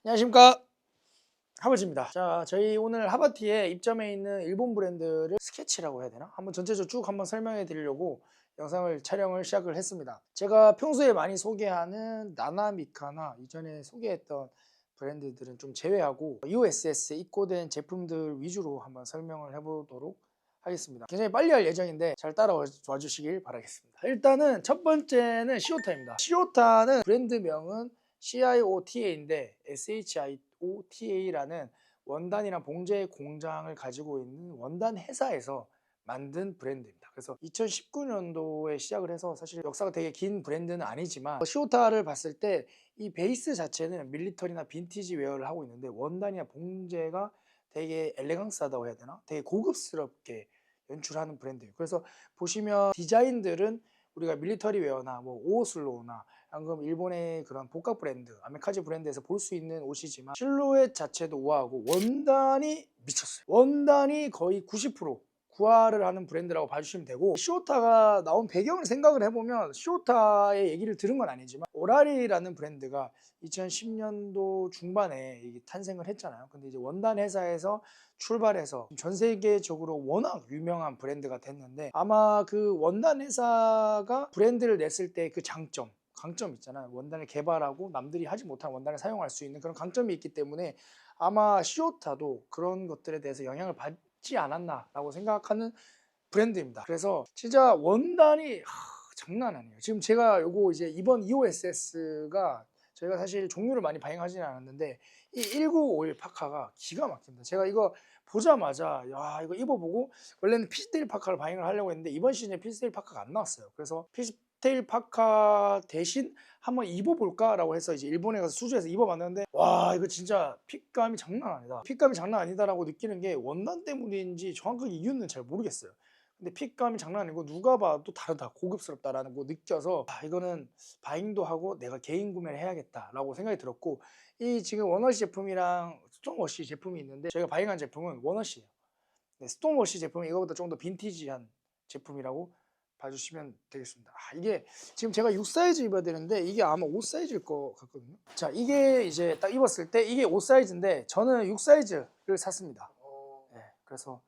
안녕하십니까, 하버지입니다. 자, 저희 오늘 하버티에 입점해 있는 일본 브랜드를 스케치라고 해야 되나? 한번 전체적으로 쭉 한번 설명해 드리려고 영상을 촬영을 시작을 했습니다. 제가 평소에 많이 소개하는 나나미카나 이전에 소개했던 브랜드들은 좀 제외하고 USS에 입고된 제품들 위주로 한번 설명을 해보도록 하겠습니다. 굉장히 빨리 할 예정인데 잘 따라와 주시길 바라겠습니다. 일단은 첫 번째는 시오타입니다. 시오타는 브랜드명은 CIOTA인데 SHIOTA라는 원단이나 봉제 공장을 가지고 있는 원단 회사에서 만든 브랜드입니다. 그래서 2019년도에 시작을 해서 사실 역사가 되게 긴 브랜드는 아니지만 시오타를 봤을 때 이 베이스 자체는 밀리터리나 빈티지 웨어를 하고 있는데 원단이나 봉제가 되게 엘레강스하다고 해야 되나? 되게 고급스럽게 연출하는 브랜드예요. 그래서 보시면 디자인들은 우리가 밀리터리 웨어나 뭐 오오슬로우나 방금 일본의 그런 복각 브랜드, 아메카지 브랜드에서 볼 수 있는 옷이지만 실루엣 자체도 우아하고 원단이 미쳤어요. 원단이 거의 90% 구화를 하는 브랜드라고 봐주시면 되고, 시오타가 나온 배경을 생각을 해보면 시오타의 얘기를 들은 건 아니지만 오라리라는 브랜드가 2010년도 중반에 탄생을 했잖아요. 근데 이제 원단 회사에서 출발해서 전 세계적으로 워낙 유명한 브랜드가 됐는데, 아마 그 원단 회사가 브랜드를 냈을 때 그 강점 있잖아요. 원단을 개발하고 남들이 하지 못한 원단을 사용할 수 있는 그런 강점이 있기 때문에 아마 시오타도 그런 것들에 대해서 영향을 받지 않았나라고 생각하는 브랜드입니다. 그래서 진짜 원단이 장난 아니에요. 지금 제가 요거 이제 이번 EOSS가 저희가 사실 종류를 많이 발행하지는 않았는데 이 1951 파카가 기가 막힙니다. 제가 이거 보자마자 야, 이거 입어보고, 원래는 피스테일 파카를 발행을 하려고 했는데 이번 시즌에 피스테일 파카가 안 나왔어요. 그래서 피스테일 파카 대신 한번 입어볼까 라고 해서 이제 일본에 가서 수주해서 입어봤는데, 와, 이거 진짜 핏감이 장난 아니다. 핏감이 장난 아니다라고 느끼는 게 원단 때문인지 정확하게 이유는 잘 모르겠어요. 근데 핏감이 장난 아니고 누가 봐도 다르다, 고급스럽다라는 거 느껴서 이거는 바잉도 하고 내가 개인 구매를 해야겠다라고 생각이 들었고, 이 지금 원워시 제품이랑 스톤워시 제품이 있는데 저희가 바잉한 제품은 원워시예요. 네, 스톤워시 제품은 이거보다 좀 더 빈티지한 제품이라고 봐주시면 되겠습니다. 이게 지금 제가 6 사이즈 입어야 되는데 이게 아마 5 사이즈일 것 같거든요. 자, 이게 이제 딱 입었을 때 이게 5 사이즈인데 저는 6 사이즈를 샀습니다. 네, 그래서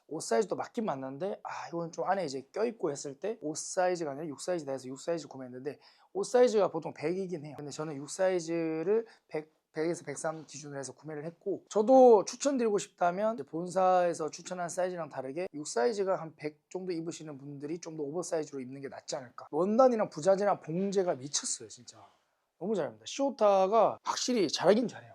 5 사이즈도 맞긴 맞는데 이건 좀 안에 이제 껴입고 했을 때 5 사이즈가 아니라 6 사이즈다 해서 6 사이즈 구매했는데 5 사이즈가 보통 100이긴 해요. 근데 저는 6 사이즈를 100에서 103 기준으로 해서 구매를 했고, 저도 추천드리고 싶다면 본사에서 추천한 사이즈랑 다르게 6 사이즈가 한 100 정도 입으시는 분들이 좀 더 오버 사이즈로 입는 게 낫지 않을까. 원단이랑 부자재랑 봉제가 미쳤어요. 진짜 너무 잘합니다. 시오타가 확실히 잘하긴 잘해요.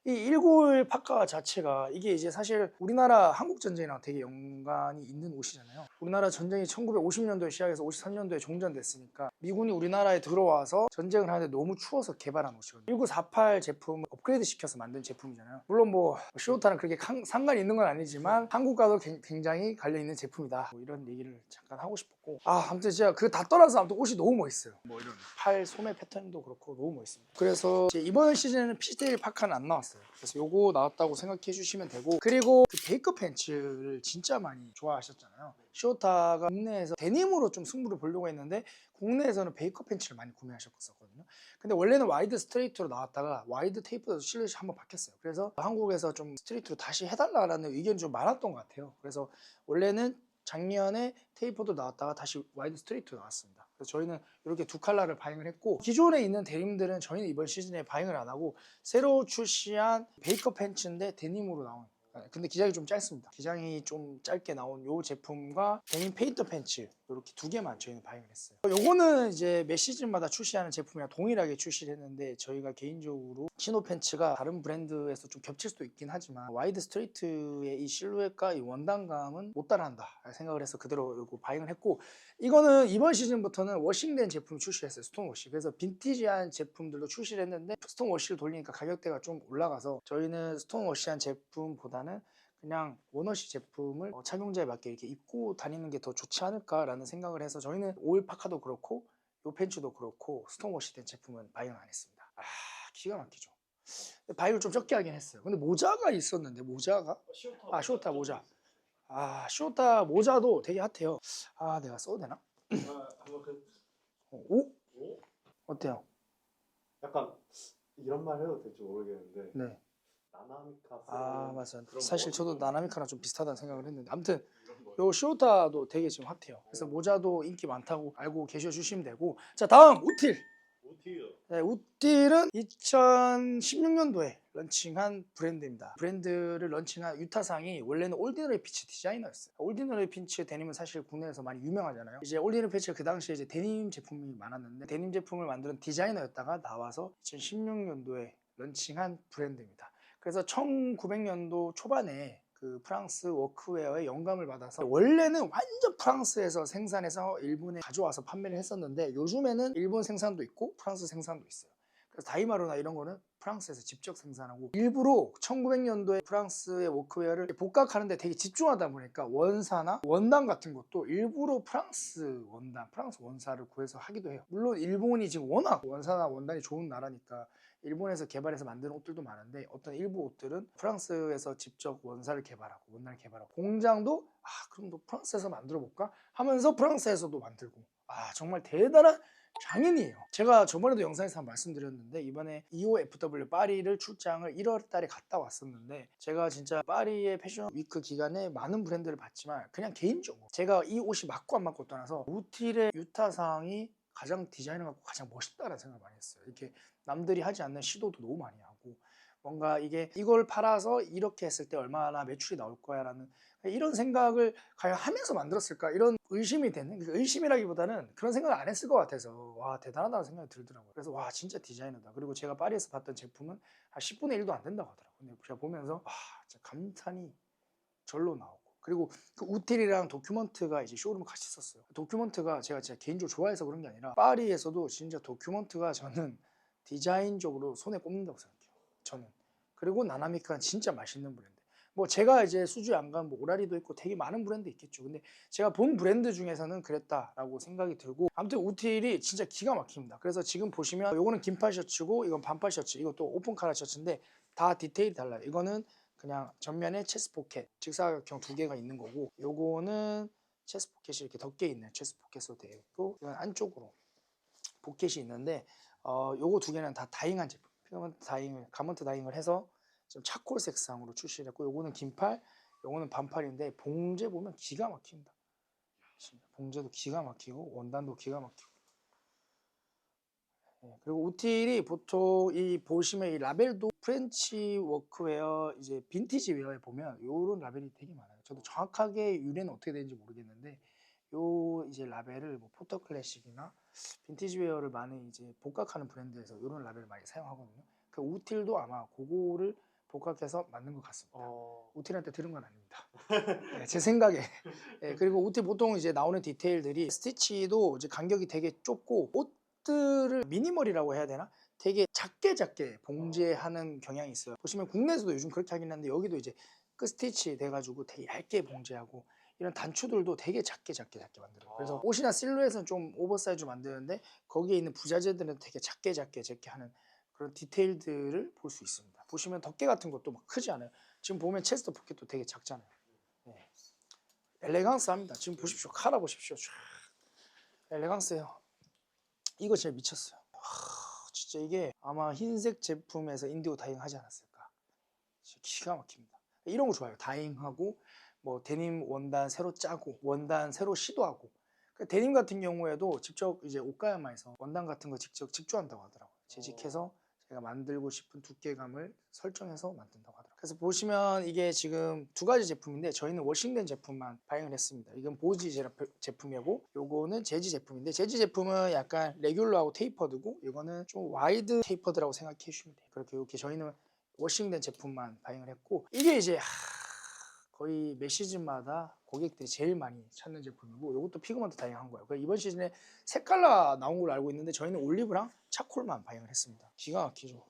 이 191 파카 자체가 이게 이제 사실 우리나라 한국 전쟁이랑 되게 연관이 있는 옷이잖아요. 우리나라 전쟁이 1950년도에 시작해서 53년도에 종전됐으니까 미군이 우리나라에 들어와서 전쟁을 하는데 너무 추워서 개발한 옷이거든요. 1948 제품을 업그레이드 시켜서 만든 제품이잖아요. 물론 뭐 시오타는 그렇게 상관이 있는 건 아니지만 한국과도 굉장히 관련있는 제품이다, 뭐 이런 얘기를 잠깐 하고 싶었고, 아무튼 진짜 그 다 떠나서 아무튼 옷이 너무 멋있어요. 뭐 이런 팔 소매 패턴도 그렇고 너무 멋있습니다. 그래서 이제 이번 시즌에는 피스테일 파카는 안 나왔어요. 그래서 요거 나왔다고 생각해 주시면 되고, 그리고 그 베이커 팬츠를 진짜 많이 좋아하셨잖아요. 시오타가 국내에서 데님으로 좀 승부를 보려고 했는데 국내에서는 베이커 팬츠를 많이 구매하셨었거든요. 근데 원래는 와이드 스트레이트로 나왔다가 와이드 테이프도 실루엣이 한번 바뀌었어요. 그래서 한국에서 좀 스트레이트로 다시 해달라는 의견이 좀 많았던 것 같아요. 그래서 원래는 작년에 테이퍼도 나왔다가 다시 와이드 스트레이트로 나왔습니다. 그래서 저희는 이렇게 두 컬러를 바잉을 했고, 기존에 있는 데님들은 저희는 이번 시즌에 바잉을 안 하고 새로 출시한 베이커 팬츠인데 데님으로 나온, 근데 기장이 좀 짧습니다. 기장이 좀 짧게 나온 요 제품과 데님 페인터 팬츠 이렇게 두 개만 저희는 바잉을 했어요. 요거는 이제 매 시즌마다 출시하는 제품이랑 동일하게 출시를 했는데, 저희가 개인적으로 치노 팬츠가 다른 브랜드에서 좀 겹칠 수도 있긴 하지만 와이드 스트레이트의 이 실루엣과 이 원단감은 못 따라한다 생각을 해서 그대로 요거 바잉을 했고, 이거는 이번 시즌부터는 워싱된 제품을 출시했어요. 스톤워시. 그래서 빈티지한 제품들도 출시를 했는데 스톤워시를 돌리니까 가격대가 좀 올라가서 저희는 스톤워시한 제품보다는 그냥 원워시 제품을 착용자에 맞게 이렇게 입고 다니는 게 더 좋지 않을까라는 생각을 해서 저희는 오일 파카도 그렇고 요 팬츠도 그렇고 스톤워시 된 제품은 바잉을 안 했습니다. 기가 막히죠. 바잉을 좀 적게 하긴 했어요. 근데 모자가 있었는데, 모자가 쇼타 모자. 쇼타 모자도 되게 핫해요. 내가 써도 되나? 한번 그 오? 어때요? 약간 이런 말 해도 될지 모르겠는데 네. 나나미카 아 맞아. 그런 사실 거 저도 나나미카랑 좀 비슷하다는 생각을 했는데 아무튼 이런 거. 요 시오타도 되게 지금 핫해요. 그래서 모자도 인기 많다고 알고 계셔 주시면 되고. 자 다음 우틸. 오티요. 네, 우틸은 2016년도에 런칭한 브랜드입니다. 브랜드를 런칭한 유타상이 원래는 올디너리 피치 디자이너였어요. 올디너리 피치 데님은 사실 국내에서 많이 유명하잖아요. 이제 올디너리 피치가 그 당시에 이제 데님 제품이 많았는데 데님 제품을 만드는 디자이너였다가 나와서 2016년도에 런칭한 브랜드입니다. 그래서 1900년도 초반에 그 프랑스 워크웨어의 영감을 받아서 원래는 완전 프랑스에서 생산해서 일본에 가져와서 판매를 했었는데 요즘에는 일본 생산도 있고 프랑스 생산도 있어요. 그래서 다이마루나 이런 거는 프랑스에서 직접 생산하고 일부러 1900년도에 프랑스의 워크웨어를 복각하는데 되게 집중하다 보니까 원사나 원단 같은 것도 일부러 프랑스 원단, 프랑스 원사를 구해서 하기도 해요. 물론 일본이 지금 워낙 원사나 원단이 좋은 나라니까 일본에서 개발해서 만드는 옷들도 많은데 어떤 일부 옷들은 프랑스에서 직접 원사를 개발하고 원단을 개발하고 공장도 그럼 너 프랑스에서 만들어 볼까 하면서 프랑스에서도 만들고 정말 대단한 장인이에요. 제가 저번에도 영상에서 한번 말씀드렸는데 이번에 EOFW 파리를 출장을 1월 달에 갔다 왔었는데 제가 진짜 파리의 패션 위크 기간에 많은 브랜드를 봤지만 그냥 개인적으로 제가 이 옷이 맞고 안 맞고 떠나서 우틸의 유타상이 가장 디자인을 갖고 가장 멋있다라는 생각을 많이 했어요. 이렇게 남들이 하지 않는 시도도 너무 많이 하고 뭔가 이걸 팔아서 이렇게 했을 때 얼마나 매출이 나올 거야 라는 이런 생각을 과연 하면서 만들었을까 이런 의심이 되는 의심이라기보다는 그런 생각을 안 했을 것 같아서 와 대단하다는 생각이 들더라고요. 그래서 와 진짜 디자이너다. 그리고 제가 파리에서 봤던 제품은 한 10분의 1도 안 된다고 하더라고요. 근데 제가 보면서 와 진짜 감탄이 절로 나오고 그리고 그 우틸이랑 도큐먼트가 이제 쇼룸을 같이 썼어요. 도큐먼트가 제가 진짜 개인적으로 좋아해서 그런 게 아니라 파리에서도 진짜 도큐먼트가 저는 디자인적으로 손에 꼽는다고 생각해요. 저는. 그리고 나나미카는 진짜 맛있는 브랜드. 뭐 제가 이제 수주에 안 간 뭐 오라리도 있고 되게 많은 브랜드 있겠죠. 근데 제가 본 브랜드 중에서는 그랬다라고 생각이 들고 아무튼 우틸이 진짜 기가 막힙니다. 그래서 지금 보시면 요거는 긴팔 셔츠고 이건 반팔 셔츠 이것도 오픈 카라 셔츠인데 다 디테일이 달라요. 이거는 그냥 전면에 체스 포켓 직사각형 두 개가 있는 거고 요거는 체스 포켓이 이렇게 덮개 있는 체스 포켓으로 되어 있고 이건 안쪽으로 포켓이 있는데 요거 두 개는 다 다잉한 제품 피그먼트 다잉을 가먼트 다잉을 해서 좀 차콜 색상으로 출시를 했고 요거는 긴팔 요거는 반팔인데 봉제 보면 기가 막힙니다. 봉제도 기가 막히고 원단도 기가 막히고 그리고 우틸이 보통 이 보시면 이 라벨도 프렌치 워크웨어 이제 빈티지 웨어에 보면 요런 라벨이 되게 많아요. 저도 정확하게 유래는 어떻게 되는지 모르겠는데 요 이제 라벨을 뭐 포터 클래식이나 빈티지 웨어를 많이 이제 복각하는 브랜드에서 요런 라벨을 많이 사용하거든요. 그 우틸도 아마 그거를 복각해서 만든 것 같습니다. 우틸한테 들은 건 아닙니다. 네, 제 생각에. 그리고 우틸 보통 이제 나오는 디테일들이 스티치도 이제 간격이 되게 좁고 옷들을 미니멀이라고 해야 되나? 되게 작게 봉제하는 경향이 있어요. 보시면 국내에서도 요즘 그렇게 하긴 하는데 여기도 이제 끝 스티치 돼가지고 되게 얇게 봉제하고 이런 단추들도 되게 작게 만들어요. 그래서 옷이나 실루엣은 좀 오버사이즈 만드는데 거기에 있는 부자재들은 되게 작게 하는 그런 디테일들을 볼 수 있습니다. 보시면 덮개 같은 것도 막 크지 않아요. 지금 보면 체스트 포켓도 되게 작잖아요. 네. 엘레강스합니다. 지금 보십시오. 카라 보십시오. 촤. 엘레강스해요. 이거 진짜 미쳤어요. 진짜 이게 아마 흰색 제품에서 인디고 다잉 하지 않았을까. 진짜 기가 막힙니다. 이런 거 좋아요. 다잉하고 뭐 데님 원단 새로 짜고 원단 새로 시도하고 데님 같은 경우에도 직접 이제 오카야마에서 원단 같은 거 직접 직조한다고 하더라고요. 재직해서 제가 만들고 싶은 두께감을 설정해서 만든다고 하더라고요. 그래서 보시면 이게 지금 두 가지 제품인데 저희는 워싱된 제품만 발행을 했습니다. 이건 보지 제품이고 요거는 재지 제품인데 재지 제품은 약간 레귤러하고 테이퍼드고 이거는 좀 와이드 테이퍼드라고 생각해 주시면 돼요. 그렇게 이렇게 저희는 워싱된 제품만 발행을 했고 이게 이제 거의 매 시즌마다 고객들이 제일 많이 찾는 제품이고 이것도 피그먼트 다양한 거예요. 이번 시즌에 세 칼라 나온 걸로 알고 있는데 저희는 올리브랑 차콜만 발행을 했습니다. 기가 막히죠.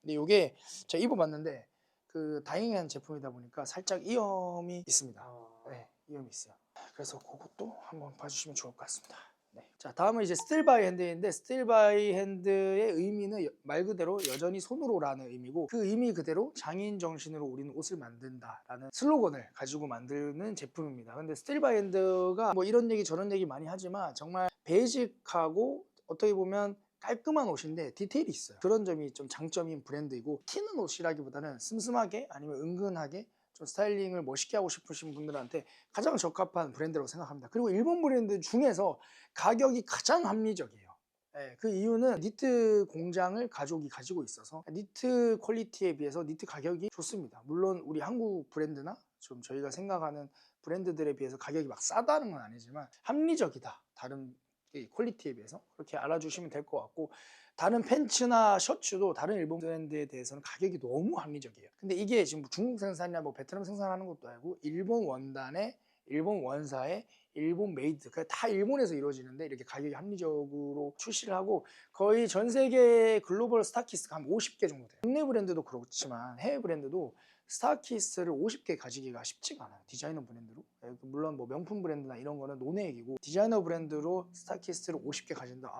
근데 이게 제가 입어봤는데 그 다잉한 제품이다 보니까 살짝 이염이 있습니다. 네, 이염이 있어요. 그래서 그것도 한번 봐주시면 좋을 것 같습니다. 네. 자, 다음은 이제 스틸 바이 핸드인데 스틸 바이 핸드의 의미는 말 그대로 여전히 손으로라는 의미고 그 의미 그대로 장인 정신으로 우리는 옷을 만든다라는 슬로건을 가지고 만드는 제품입니다. 근데 스틸 바이 핸드가 뭐 이런 얘기 저런 얘기 많이 하지만 정말 베이직하고 어떻게 보면 깔끔한 옷인데 디테일이 있어요. 그런 점이 좀 장점인 브랜드이고, 튀는 옷이라기보다는 슴슴하게 아니면 은근하게 좀 스타일링을 멋있게 하고 싶으신 분들한테 가장 적합한 브랜드라고 생각합니다. 그리고 일본 브랜드 중에서 가격이 가장 합리적이에요. 예, 그 이유는 니트 공장을 가족이 가지고 있어서 니트 퀄리티에 비해서 니트 가격이 좋습니다. 물론 우리 한국 브랜드나 좀 저희가 생각하는 브랜드들에 비해서 가격이 막 싸다는 건 아니지만 합리적이다. 다른 이 퀄리티에 비해서 그렇게 알아주시면 될 것 같고, 다른 팬츠나 셔츠도 다른 일본 브랜드에 대해서는 가격이 너무 합리적이에요. 근데 이게 지금 중국 생산이나 뭐 베트남 생산하는 것도 아니고 일본 원단에 일본 원사에 일본 메이드, 그러니까 다 일본에서 이루어지는데 이렇게 가격이 합리적으로 출시를 하고, 거의 전 세계 글로벌 스타키스가 한 50개 정도 돼요. 국내 브랜드도 그렇지만 해외 브랜드도 스타키스를 50개 가지기가 쉽지가 않아요. 디자이너 브랜드로. 물론 뭐 명품 브랜드나 이런 거는 논외얘기고, 디자이너 브랜드로 스타키스를 50개 가진다.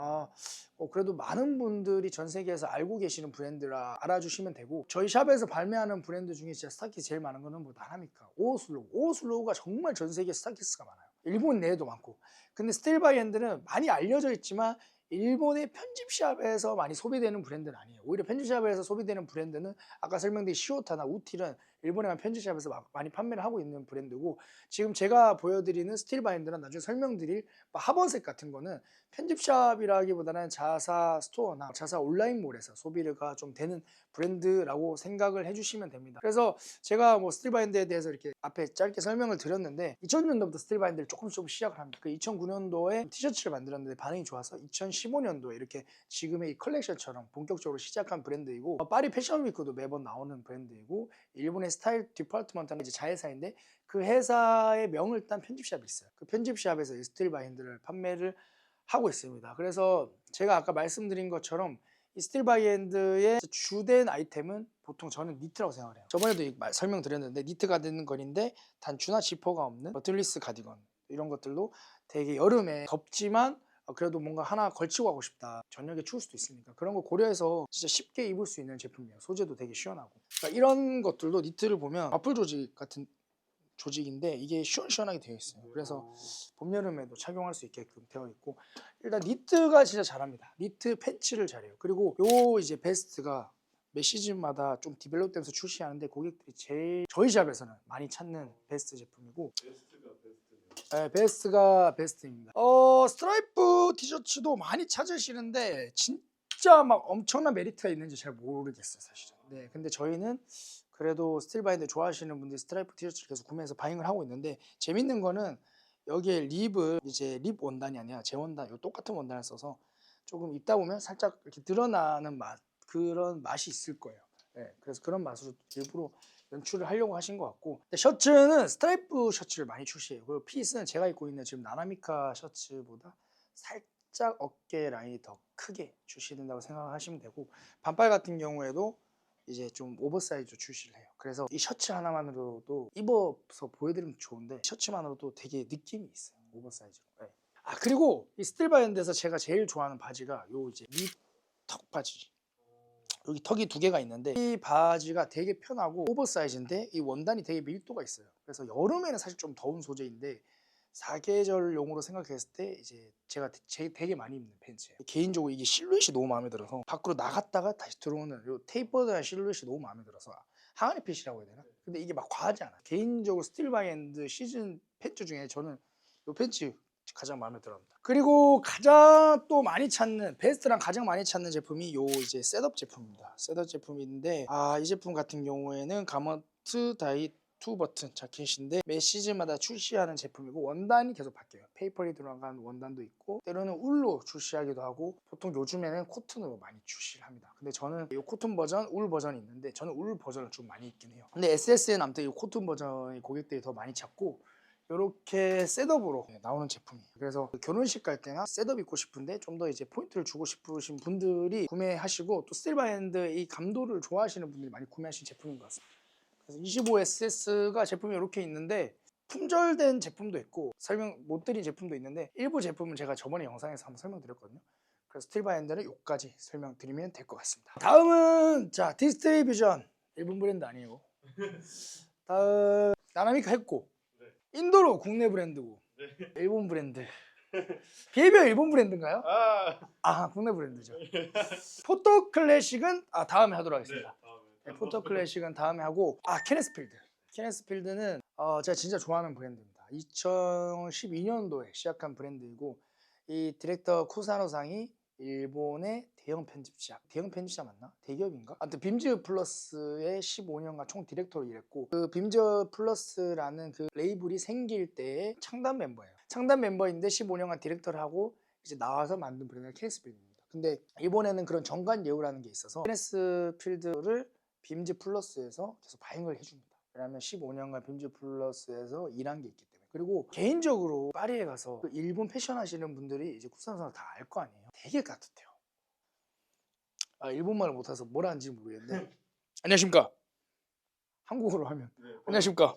그래도 많은 분들이 전 세계에서 알고 계시는 브랜드라 알아주시면 되고, 저희 샵에서 발매하는 브랜드 중에 진짜 스타키스 제일 많은 거는 뭐 나나미카, 오슬로우. 오슬로우가 정말 전 세계에 스타키스가 많아요. 일본 내에도 많고. 근데 스틸 바이 핸드는 많이 알려져 있지만 일본의 편집샵에서 많이 소비되는 브랜드는 아니에요. 오히려 편집샵에서 소비되는 브랜드는 아까 설명드린 시오타나 우틸은 일본에만 편집샵에서 많이 판매를 하고 있는 브랜드고, 지금 제가 보여드리는 스틸 바이 핸드는 나중에 설명드릴 하버색 같은 거는 편집샵이라기보다는 자사 스토어나 자사 온라인몰에서 소비가 좀 되는 브랜드라고 생각을 해주시면 됩니다. 그래서 제가 뭐 스틸 바이 핸드에 대해서 이렇게 앞에 짧게 설명을 드렸는데, 2000년도부터 스틸 바이 핸드를 조금씩 시작을 합니다. 그 2009년도에 티셔츠를 만들었는데 반응이 좋아서 2015년도에 이렇게 지금의 이 컬렉션처럼 본격적으로 시작한 브랜드이고, 파리 패션 위크도 매번 나오는 브랜드이고, 일본의 스타일 디파트먼트는 이제 자회사인데 그 회사의 명을 딴 편집샵이 있어요. 그 편집샵에서 이 스틸 바이 핸드를 판매를 하고 있습니다. 그래서 제가 아까 말씀드린 것처럼 이 스틸 바이 핸드의 주된 아이템은 보통 저는 니트라고 생각을 해요. 저번에도 설명드렸는데 니트가 되는 건인데 단추나 지퍼가 없는 버틀리스 가디건, 이런 것들도 되게 여름에 덥지만 그래도 뭔가 하나 걸치고 가고 싶다, 저녁에 추울 수도 있으니까 그런 거 고려해서 진짜 쉽게 입을 수 있는 제품이에요. 소재도 되게 시원하고. 그러니까 이런 것들도 니트를 보면 와플 조직 같은 조직인데 이게 시원시원하게 되어 있어요. 그래서 봄 여름에도 착용할 수 있게끔 되어 있고, 일단 니트가 진짜 잘합니다. 니트 팬츠를 잘해요. 그리고 요 이제 베스트가 매 시즌마다 좀 디벨롭되면서 출시하는데 고객들이 제일 저희 샵에서는 많이 찾는 베스트 제품이고, 베스트가 베스트네요. 네, 베스트가 베스트입니다. 스트라이프 티셔츠도 많이 찾으시는데 진짜 막 엄청난 메리트가 있는지 잘 모르겠어요, 사실은. 네, 근데 저희는 그래도 스틸 바인드 좋아하시는 분들이 스트라이프 티셔츠를 계속 구매해서 바잉을 하고 있는데, 재밌는 거는 여기에 립을 이제 립 원단이 아니라 재원단, 요 똑같은 원단을 써서 조금 입다 보면 살짝 이렇게 드러나는 맛, 그런 맛이 있을 거예요. 네, 그래서 그런 맛으로 일부러 연출을 하려고 하신 것 같고, 근데 셔츠는 스트라이프 셔츠를 많이 출시해요. 그리고 핏은 제가 입고 있는 지금 나나미카 셔츠보다 살짝 어깨 라인이 더 크게 출시된다고 생각하시면 되고, 반팔 같은 경우에도 이제 좀 오버사이즈 출시를 해요. 그래서 이 셔츠 하나만으로도 입어서 보여드리면 좋은데 셔츠만으로도 되게 느낌이 있어요, 오버사이즈로. 네. 그리고 이 스틸바이언드에서 제가 제일 좋아하는 바지가 요 이제 밑턱 바지. 여기 턱이 두 개가 있는데 이 바지가 되게 편하고 오버사이즈인데 이 원단이 되게 밀도가 있어요. 그래서 여름에는 사실 좀 더운 소재인데 사계절용으로 생각했을 때 이제 제가 되게 많이 입는 팬츠예요. 개인적으로 이게 실루엣이 너무 마음에 들어서 밖으로 나갔다가 다시 들어오는 요 테이퍼드한 실루엣이 너무 마음에 들어서 항아리 핏이라고 해야 되나? 근데 이게 막 과하지 않아. 개인적으로 스틸 바이 핸드 시즌 팬츠 중에 저는 요 팬츠 가장 마음에 들어합니다. 그리고 가장 또 많이 찾는, 베스트랑 가장 많이 찾는 제품이 요 이제 셋업 제품입니다. 셋업 제품인데 이 제품 같은 경우에는 가먼트 다이 투 버튼 자켓인데 매 시즌마다 출시하는 제품이고, 원단이 계속 바뀌어요. 페이퍼리 들어간 원단도 있고 때로는 울로 출시하기도 하고, 보통 요즘에는 코튼으로 많이 출시를 합니다. 근데 저는 이 코튼 버전, 울 버전이 있는데 저는 울 버전을 좀 많이 입긴 해요. 근데 SS는 아무튼 이 코튼 버전의 고객들이 더 많이 찾고, 이렇게 셋업으로 나오는 제품이에요. 그래서 결혼식 갈 때나 셋업 입고 싶은데 좀 더 이제 포인트를 주고 싶으신 분들이 구매하시고, 또 스틸바이핸드 이 감도를 좋아하시는 분들이 많이 구매하시는 제품인 것 같습니다. 그래서 25SS가 제품이 이렇게 있는데 품절된 제품도 있고 설명 못 드린 제품도 있는데, 일부 제품은 제가 저번에 영상에서 한번 설명드렸거든요. 그래서 스틸바이핸드는 여기까지 설명드리면 될 것 같습니다. 다음은 디스트리뷰션, 일본 브랜드 아니에요. 다음 나나미카 했고, 인도로 국내 브랜드고, 일본 브랜드 비헤비어 일본 브랜드인가요? 아, 아, 국내 브랜드죠. 포토 클래식은 다음에 하도록 네. 하겠습니다. 다음에. 네, 포토 클래식은 다음에 하고 케네스필드. 케네스필드는 제가 진짜 좋아하는 브랜드입니다. 2012년도에 시작한 브랜드이고 이 디렉터 쿠사노상이 일본의 대형 편집자 맞나? 대기업인가? 아무튼 빔즈 플러스의 15년간 총 디렉터로 일했고 그 빔즈 플러스라는 그 레이블이 생길 때의 창단 멤버예요. 창단 멤버인데 15년간 디렉터를 하고 이제 나와서 만든 브랜드가 케네스필드입니다. 근데 일본에는 그런 정관 예우라는 게 있어서 케네스필드를 빔즈 플러스에서 계속 바잉을 해줍니다. 왜냐하면 15년간 빔즈 플러스에서 일한 게 있기 때문에. 그리고 개인적으로 파리에 가서 그 일본 패션 하시는 분들이 이제 쿠사노상을 다 알 거 아니에요. 되게 깍듯해요. 일본말을 못해서 뭐라 하는지 모르겠는데 안녕하십니까. 한국어로 하면 네. 안녕하십니까.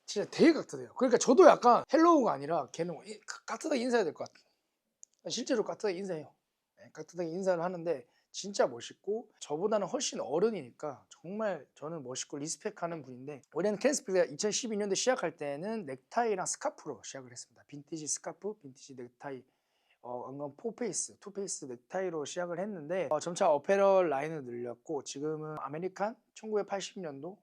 진짜 되게 깍듯해요. 그러니까 저도 약간 헬로우가 아니라 걔는 깍듯하게 인사해야 될 것 같아요. 실제로 깍듯하게 인사해요. 네, 깍듯하게 인사를 하는데 진짜 멋있고 저보다는 훨씬 어른이니까 정말 저는 멋있고 리스펙하는 분인데 원래는 케네스필드가 2012년도에 시작할 때는 넥타이랑 스카프로 시작을 했습니다. 빈티지 스카프, 빈티지 넥타이 안건 투페이스 넥타이로 시작을 했는데 점차 어페럴 라인을 늘렸고 지금은 아메리칸 1980년도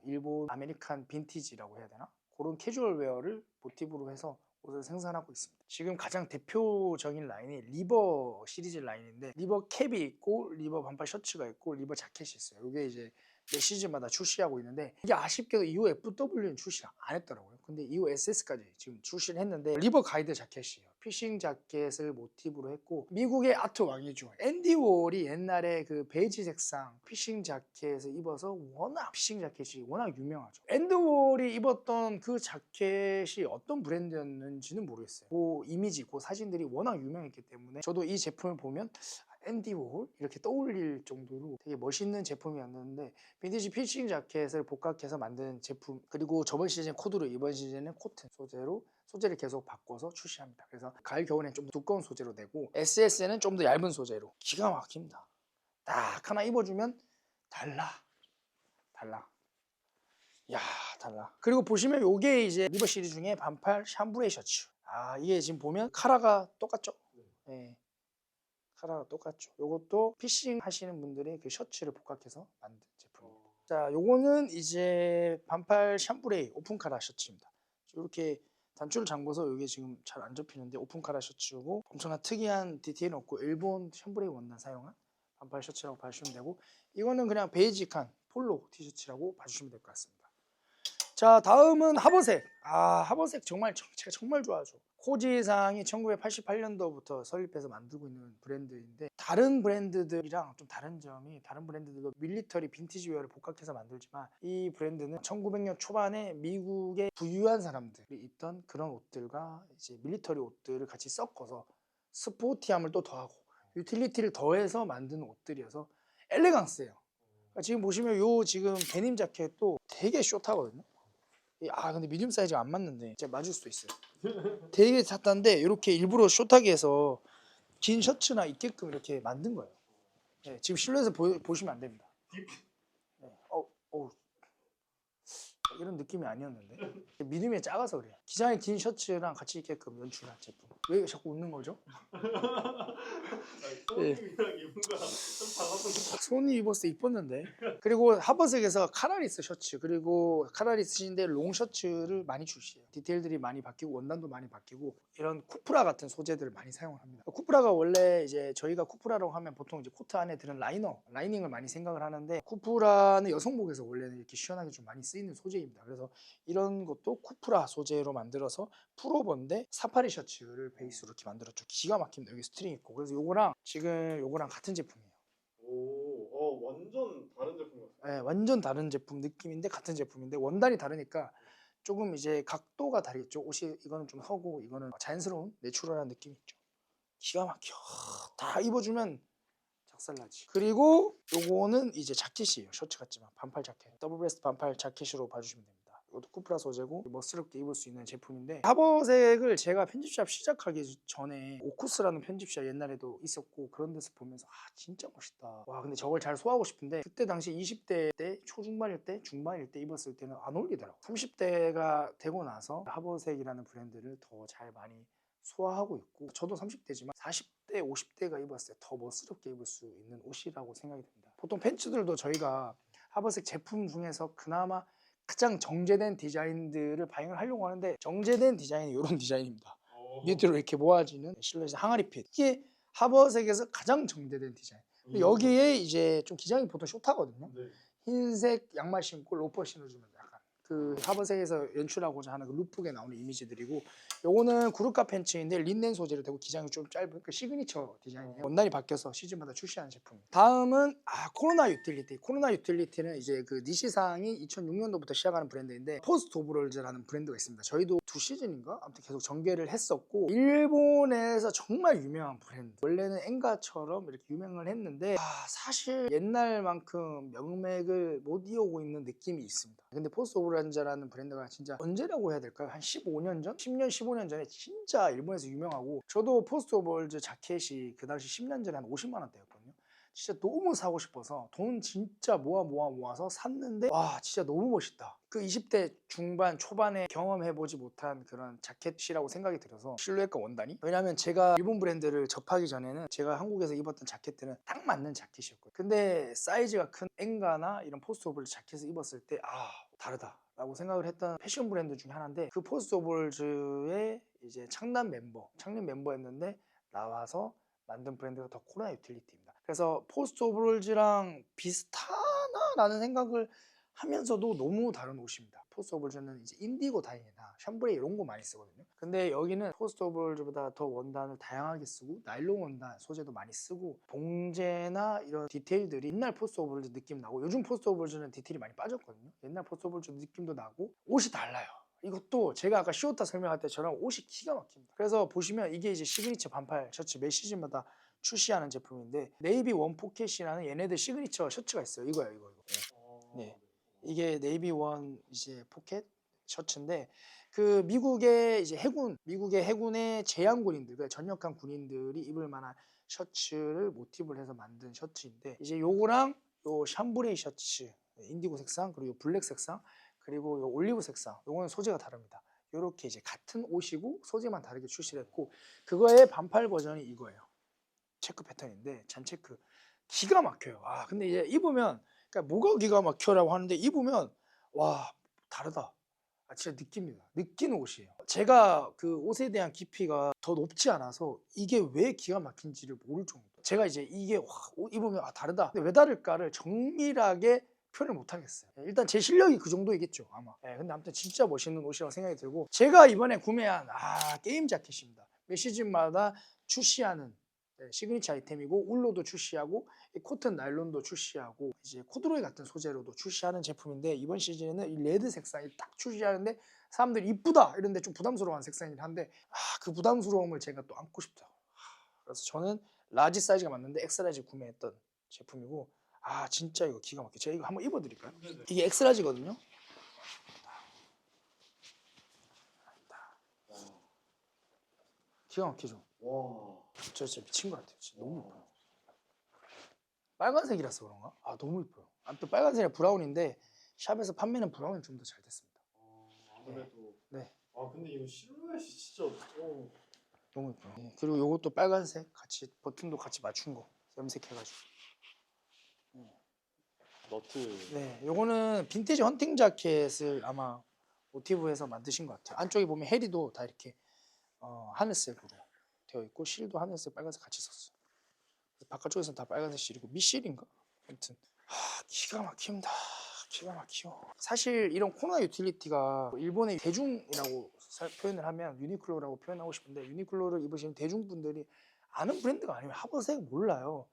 일본 아메리칸 빈티지라고 해야 되나? 그런 캐주얼 웨어를 모티브로 해서 옷을 생산하고 있습니다. 지금 가장 대표적인 라인이 리버 시리즈 라인인데 리버 캡이 있고 리버 반팔 셔츠가 있고 리버 자켓이 있어요. 이게 이제 매 시즌마다 출시하고 있는데 이게 아쉽게도 이후 FW는 출시를 안 했더라고요. 근데 이후 SS까지 지금 출시를 했는데 리버 가이드 자켓이에요. 피싱 자켓을 모티브로 했고 미국의 아트 왕이죠. 앤디 워홀이 옛날에 그 베이지 색상 피싱 자켓을 입어서 워낙 피싱 자켓이 워낙 유명하죠. 앤디 워홀이 입었던 그 자켓이 어떤 브랜드였는지는 모르겠어요. 그 이미지, 그 사진들이 워낙 유명했기 때문에 저도 이 제품을 보면 앤디 워홀 이렇게 떠올릴 정도로 되게 멋있는 제품이었는데 빈티지 피싱 자켓을 복각해서 만든 제품 그리고 저번 시즌 코드로 이번 시즌은 코튼 소재로 소재를 계속 바꿔서 출시합니다. 그래서 가을 겨울엔 좀 두꺼운 소재로 내고 SS는 좀 더 얇은 소재로 기가 막힙니다. 딱 하나 입어주면 달라. 야 달라. 그리고 보시면 요게 이제 리버 시리즈 중에 반팔 샴브레이 셔츠. 이게 지금 보면 카라가 똑같죠? 네. 카라가 똑같죠. 요것도 피싱 하시는 분들이 그 셔츠를 복각해서 만든 제품입니다. 자, 요거는 이제 반팔 샴브레이 오픈 카라 셔츠입니다. 이렇게 단추를 잠궈서 이게 지금 잘 안 접히는데 오픈 카라 셔츠고 엄청난 특이한 디테일은 없고 일본 샴브레이 원단 사용한 반팔 셔츠라고 봐주시면 되고 이거는 그냥 베이직한 폴로 티셔츠라고 봐주시면 될 것 같습니다. 자, 다음은 하버색. 하버색 정말 제가 정말 좋아하죠. 코지상이 1988년도부터 설립해서 만들고 있는 브랜드인데 다른 브랜드들이랑 좀 다른 점이 다른 브랜드들도 밀리터리 빈티지 웨어를 복각해서 만들지만 이 브랜드는 1900년 초반에 미국의 부유한 사람들이 입던 그런 옷들과 이제 밀리터리 옷들을 같이 섞어서 스포티함을 또 더하고 유틸리티를 더해서 만든 옷들이어서 엘레강스예요. 그러니까 지금 보시면 요 지금 데님 자켓도 되게 숏하거든요. 근데 미디움 사이즈가 안 맞는데 진짜 맞을 수도 있어요. 되게 샀다는데 이렇게 일부러 숏하게 해서 긴 셔츠나 입게끔 이렇게 만든 거예요. 네, 지금 실루엣을 보시면 안 됩니다. 네, 이런 느낌이 아니었는데 미디움이 작아서 그래요. 기장의 긴 셔츠랑 같이 입게끔 연출한 제품. 왜 자꾸 웃는 거죠? 소님이랑 입은 거랑 좀 달라서. 손이 입었을 때 이뻤는데. 그리고 하버색에서 카라리스 셔츠 그리고 카라리스인데 롱 셔츠를 많이 출시해요. 디테일들이 많이 바뀌고 원단도 많이 바뀌고 이런 쿠프라 같은 소재들을 많이 사용을 합니다. 쿠프라가 원래 이제 저희가 쿠프라라고 하면 보통 이제 코트 안에 드는 라이닝을 많이 생각을 하는데 쿠프라는 여성복에서 원래는 이렇게 시원하게 좀 많이 쓰이는 소재입니다. 그래서 이런 것도 쿠프라 소재로 만들어서 풀오버인데 사파리 셔츠를 베이스로 이렇게 만들었죠. 기가 막힙니다. 여기 스트링 있고 그래서 요거랑 같은 제품이에요. 완전 다른 제품 같아요. 네, 완전 다른 제품 느낌인데 같은 제품인데 원단이 다르니까 조금 이제 각도가 다르겠죠. 옷이 이거는 좀 허고 이거는 자연스러운 내추럴한 느낌이 있죠. 기가 막혀. 다 입어주면 작살나지. 그리고 요거는 이제 자켓이에요. 셔츠 같지만 반팔 자켓. 더블 브레스트 반팔 자켓으로 봐주시면 됩니다. 이것도 쿠프라 소재고 멋스럽게 입을 수 있는 제품인데 하버색을 제가 편집샵 시작하기 전에 오쿠스라는 편집샵 옛날에도 있었고 그런 데서 보면서 진짜 멋있다. 와 근데 저걸 잘 소화하고 싶은데 그때 당시 20대 때 초중반일 때 중반일 때 입었을 때는 안 어울리더라고. 30대가 되고 나서 하버색이라는 브랜드를 더 잘 많이 소화하고 있고 저도 30대지만 40대, 50대가 입었을 때 더 멋스럽게 입을 수 있는 옷이라고 생각이 듭니다. 보통 팬츠들도 저희가 하버색 제품 중에서 그나마 가장 정제된 디자인들을 발행을 하려고 하는데 정제된 디자인이 이런 디자인입니다. 밑으로 이렇게 모아지는 실루엣의 항아리 핏. 이게 하버색에서 가장 정제된 디자인. 근데 여기에 이제 좀 기장이 보통 숏하거든요. 네. 흰색 양말 신고 로퍼 신어주면 약간 그 하버색에서 연출하고자 하는 그 룩북에 나오는 이미지들이고, 요거는 구르카 팬츠인데 린넨 소재로 되고 기장이 좀 짧은 그 시그니처 디자인이에요. 원단이 바뀌어서 시즌마다 출시하는 제품입니다. 다음은 코로나 유틸리티. 코로나 유틸리티는 이제 그 니시상이 2006년도부터 시작하는 브랜드인데 포스트 오브롤즈라는 브랜드가 있습니다. 저희도 2시즌인가 아무튼 계속 전개를 했었고, 일본에서 정말 유명한 브랜드. 원래는 엔가처럼 이렇게 유명을 했는데 사실 옛날만큼 명맥을 못 이어오고 있는 느낌이 있습니다. 근데 포스트 오브롤즈라는 브랜드가 진짜 언제라고 해야 될까요? 한 15년 전? 10년, 15년 전에 진짜 일본에서 유명하고, 저도 포스트 오브롤즈 자켓이 그 당시 10년 전에 한 50만 원대였거든요. 진짜 너무 사고 싶어서 돈 진짜 모아서 샀는데 와 진짜 너무 멋있다. 그 20대 중반 초반에 경험해보지 못한 그런 자켓이라고 생각이 들어서 실루엣과 원단이, 왜냐면 제가 일본 브랜드를 접하기 전에는 제가 한국에서 입었던 자켓들은 딱 맞는 자켓이었거든요. 근데 사이즈가 큰 엔가나 이런 포스트 오버롤즈 자켓을 입었을 때 다르다 라고 생각을 했던 패션 브랜드 중에 하나인데, 그 포스트 오버롤즈의 이제 창립 멤버였는데 나와서 만든 브랜드가 더 코로나 유틸리티입니다. 그래서 포스트 오버롤즈랑 비슷하나라는 생각을 하면서도 너무 다른 옷입니다. 포스트 오버롤즈는 이제 인디고 다이나 샴브레 이런 거 많이 쓰거든요. 근데 여기는 포스트 오버롤즈보다 더 원단을 다양하게 쓰고 나일론 원단 소재도 많이 쓰고 봉제나 이런 디테일들이 옛날 포스트 오버롤즈 느낌 나고, 요즘 포스트 오버롤즈는 디테일이 많이 빠졌거든요. 옛날 포스트 오버롤즈 느낌도 나고 옷이 달라요. 이것도 제가 아까 시오타 설명할 때처럼 옷이 기가 막힙니다. 그래서 보시면 이게 이제 시그니처 반팔 셔츠 매 시즌마다 출시하는 제품인데, 네이비 원 포켓이라는 얘네들 시그니처 셔츠가 있어요. 이거예요, 이거. 네. 이게 네이비 원 이제 포켓 셔츠인데, 그 미국의 이제 미국의 해군의 제향군인들, 그러니까 전역한 군인들이 입을 만한 셔츠를 모티브를 해서 만든 셔츠인데, 이제 요거랑 요 샴브레이 셔츠 인디고 색상, 그리고 요 블랙 색상, 그리고 요 올리브 색상, 요거는 소재가 다릅니다. 요렇게 이제 같은 옷이고 소재만 다르게 출시를 했고, 그거의 반팔 버전이 이거예요. 체크 패턴인데 잔체크 기가 막혀요. 근데 이제 입으면, 그러니까 뭐가 기가 막혀라고 하는데 입으면 와 다르다. 진짜 느낍니다. 느끼는 옷이에요. 제가 그 옷에 대한 깊이가 더 높지 않아서 이게 왜 기가 막힌지를 모를 정도. 제가 이제 이게 옷 입으면 다르다. 근데 왜 다를까를 정밀하게 표현을 못 하겠어요. 일단 제 실력이 그 정도이겠죠 아마. 근데 아무튼 진짜 멋있는 옷이라고 생각이 들고, 제가 이번에 구매한 게임 자켓입니다. 매 시즌마다 출시하는 시그니처 아이템이고, 울로도 출시하고 코튼 나일론도 출시하고 이제 코드로이 같은 소재로도 출시하는 제품인데, 이번 시즌에는 이 레드 색상이 딱 출시하는데 사람들이 이쁘다 이런데 좀 부담스러워하는 색상이긴 한데 그 부담스러움을 제가 또 안고 싶다. 그래서 저는 라지 사이즈가 맞는데 엑스라지 구매했던 제품이고, 진짜 이거 기가 막혀. 제가 이거 한번 입어드릴까요? 네네. 이게 엑스라지거든요. 기가 막히죠. 와. 저 진짜 미친 것 같아요. 진짜 너무 이뻐요. 빨간색이라서 그런가? 너무 이뻐요. 아무튼 빨간색이 브라운인데 샵에서 판매는 브라운이 좀 더 잘 됐습니다. 아무래도. 네. 근데 이거 실루엣이 진짜. 너무 이뻐요. 그리고 요것도 빨간색 같이 버튼도 같이 맞춘 거 염색해가지고. 너트. 네, 요거는 빈티지 헌팅 자켓을 아마 모티브해서 만드신 것 같아요. 안쪽에 보면 해리도 다 이렇게 하늘색으로 되어 있고, 실도 하늘색 빨간색 같이 썼어요. 바깥쪽에서는 다 빨간색 실이고 미실인가? 아무튼 기가 막힙니다. 기가 막히요. 사실 이런 코로나 유틸리티가 일본의 대중이라고 표현을 하면 유니클로라고 표현하고 싶은데, 유니클로를 입으시는 대중분들이 아는 브랜드가 아니면 하버색 몰라요.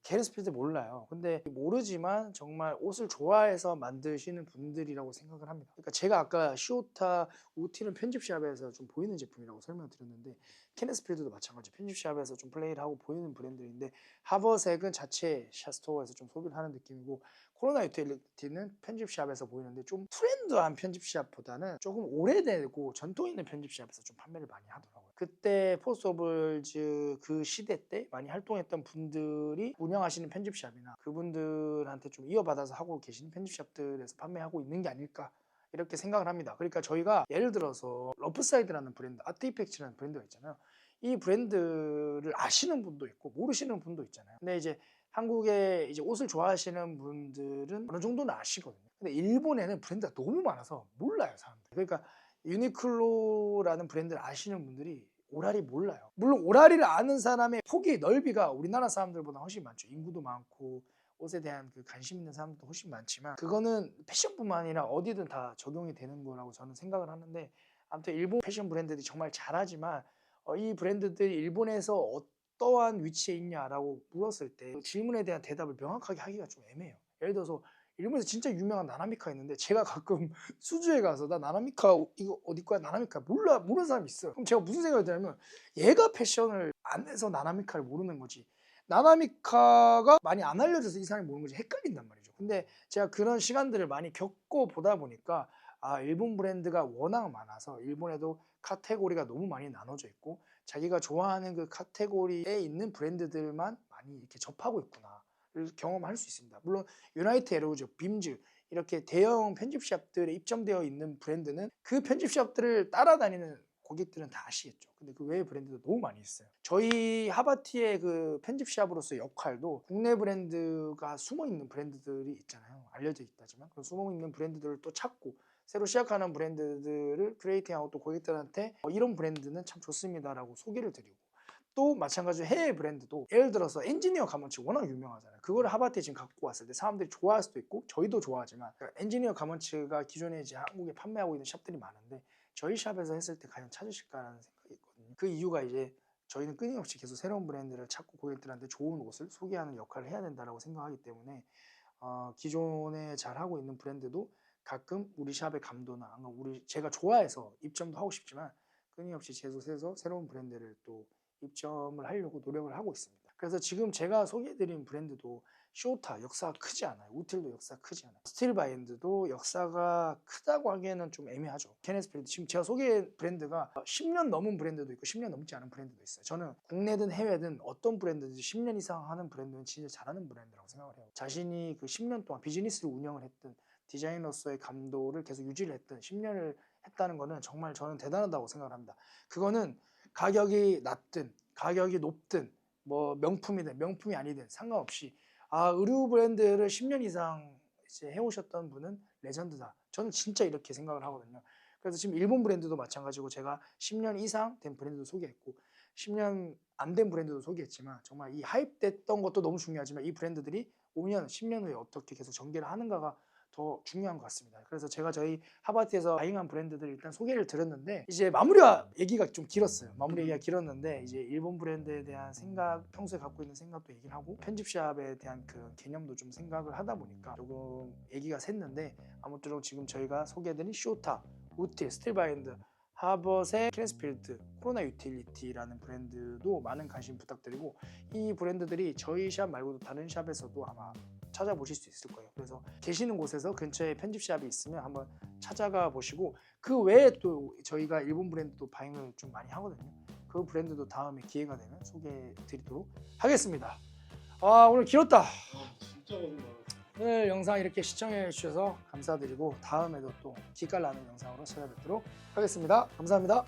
게르스필드 몰라요. 근데 모르지만 정말 옷을 좋아해서 만드시는 분들이라고 생각을 합니다. 그러니까 제가 아까 시오타 우티는 편집샵에서 좀 보이는 제품이라고 설명드렸는데, 케네스필드도 마찬가지 편집샵에서 좀 플레이를 하고 보이는 브랜드인데, 하버색은 자체 샤스토어에서 좀 소비를 하는 느낌이고, 코로나 유틸리티는 편집샵에서 보이는데 좀 트렌드한 편집샵보다는 조금 오래되고 전통 있는 편집샵에서 좀 판매를 많이 하더라고요. 그때 포스트 오브롤즈 그 시대 때 많이 활동했던 분들이 운영하시는 편집샵이나 그분들한테 좀 이어받아서 하고 계시는 편집샵들에서 판매하고 있는 게 아닐까 이렇게 생각을 합니다. 그러니까 저희가 예를 들어서 러프사이드라는 브랜드, 아트이펙츠라는 브랜드가 있잖아요. 이 브랜드를 아시는 분도 있고 모르시는 분도 있잖아요. 근데 이제 한국에 이제 옷을 좋아하시는 분들은 어느 정도는 아시거든요. 근데 일본에는 브랜드가 너무 많아서 몰라요, 사람들. 그러니까 유니클로라는 브랜드를 아시는 분들이 오라리 몰라요. 물론 오라리를 아는 사람의 폭이 넓이가 우리나라 사람들보다 훨씬 많죠. 인구도 많고 옷에 대한 그 관심 있는 사람들도 훨씬 많지만 그거는 패션뿐만 아니라 어디든 다 적용이 되는 거라고 저는 생각을 하는데 아무튼 일본 패션 브랜드들이 정말 잘하지만 이 브랜드들이 일본에서 어떠한 위치에 있냐라고 물었을 때 그 질문에 대한 대답을 명확하게 하기가 좀 애매해요. 예를 들어서 일본에서 진짜 유명한 나나미카 있는데 제가 가끔 수주에 가서 나 나나미카 이거 어디 거야 나나미카 몰라 모르는 사람이 있어요. 그럼 제가 무슨 생각이 드냐면 얘가 패션을 안 해서 나나미카를 모르는 거지 나나미카가 많이 안 알려져서 이 사람이 모르는 거지 헷갈린단 말이죠. 근데 제가 그런 시간들을 많이 겪어보다 보니까 아 일본 브랜드가 워낙 많아서 일본에도 카테고리가 너무 많이 나눠져 있고 자기가 좋아하는 그 카테고리에 있는 브랜드들만 많이 이렇게 접하고 있구나 를 경험할 수 있습니다. 물론 유나이트 에로우즈, 빔즈 이렇게 대형 편집샵들에 입점되어 있는 브랜드는 그 편집샵들을 따라다니는 고객들은 다 아시겠죠. 근데 그 외의 브랜드도 너무 많이 있어요. 저희 하바티의 그 편집샵으로서의 역할도 국내 브랜드가 숨어있는 브랜드들이 있잖아요. 알려져 있다지만 그 숨어있는 브랜드들을 또 찾고 새로 시작하는 브랜드들을 크리에이팅하고 또 고객들한테 이런 브랜드는 참 좋습니다라고 소개를 드리고 또 마찬가지로 해외 브랜드도 예를 들어서 엔지니어 가먼츠 워낙 유명하잖아요. 그거를 하바티에 지금 갖고 왔을 때 사람들이 좋아할 수도 있고 저희도 좋아하지만 엔지니어 가먼츠가 기존에 이제 한국에 판매하고 있는 샵들이 많은데 저희 샵에서 했을 때 과연 찾으실까라는 생각이 있거든요. 그 이유가 이제 저희는 끊임없이 계속 새로운 브랜드를 찾고 고객들한테 좋은 옷을 소개하는 역할을 해야 된다고 생각하기 때문에 기존에 잘하고 있는 브랜드도 가끔 우리 샵의 감도나 제가 좋아해서 입점도 하고 싶지만 끊임없이 계속해서 새로운 브랜드를 또 입점을 하려고 노력을 하고 있습니다. 그래서 지금 제가 소개해드린 브랜드도 쇼타 역사가 크지 않아요. 우틸도 역사가 크지 않아요. 스틸바인드도 역사가 크다고 하기에는 좀 애매하죠. 케네스 브랜드 지금 제가 소개한 브랜드가 10년 넘은 브랜드도 있고 10년 넘지 않은 브랜드도 있어요. 저는 국내든 해외든 어떤 브랜드든지 10년 이상 하는 브랜드는 진짜 잘하는 브랜드라고 생각을 해요. 자신이 그 10년 동안 비즈니스를 운영을 했든 디자이너로서의 감도를 계속 유지를 했든 10년을 했다는 거는 정말 저는 대단하다고 생각을 합니다. 그거는 가격이 낮든 가격이 높든 뭐 명품이든 명품이 아니든 상관없이 의류 브랜드를 10년 이상 이제 해오셨던 분은 레전드다. 저는 진짜 이렇게 생각을 하거든요. 그래서 지금 일본 브랜드도 마찬가지고 제가 10년 이상 된 브랜드도 소개했고 10년 안 된 브랜드도 소개했지만 정말 이 하입됐던 것도 너무 중요하지만 이 브랜드들이 5년, 10년 후에 어떻게 계속 전개를 하는가가 더 중요한 것 같습니다. 그래서 제가 저희 하바티에서 다잉한 브랜드들 일단 소개를 드렸는데 이제 마무리 얘기가 좀 길었어요. 마무리 얘기가 길었는데 이제 일본 브랜드에 대한 생각, 평소에 갖고 있는 생각도 얘기를 하고 편집샵에 대한 그 개념도 좀 생각을 하다 보니까 조금 얘기가 샜는데 아무쪼록 지금 저희가 소개해드린 쇼타, 우틸, 스틸바인드, 하버의 크레스필드, 코로나 유틸리티라는 브랜드도 많은 관심 부탁드리고 이 브랜드들이 저희 샵 말고도 다른 샵에서도 아마 찾아보실 수 있을 거예요. 그래서 계시는 곳에서 근처에 편집샵이 있으면 한번 찾아가 보시고 그 외에 또 저희가 일본 브랜드도 바잉을 좀 많이 하거든요. 그 브랜드도 다음에 기회가 되면 소개해 드리도록 하겠습니다. 오늘 길었다. 진짜 고생 많았어. 오늘 영상 이렇게 시청해 주셔서 감사드리고 다음에도 또 기깔나는 영상으로 찾아뵙도록 하겠습니다. 감사합니다.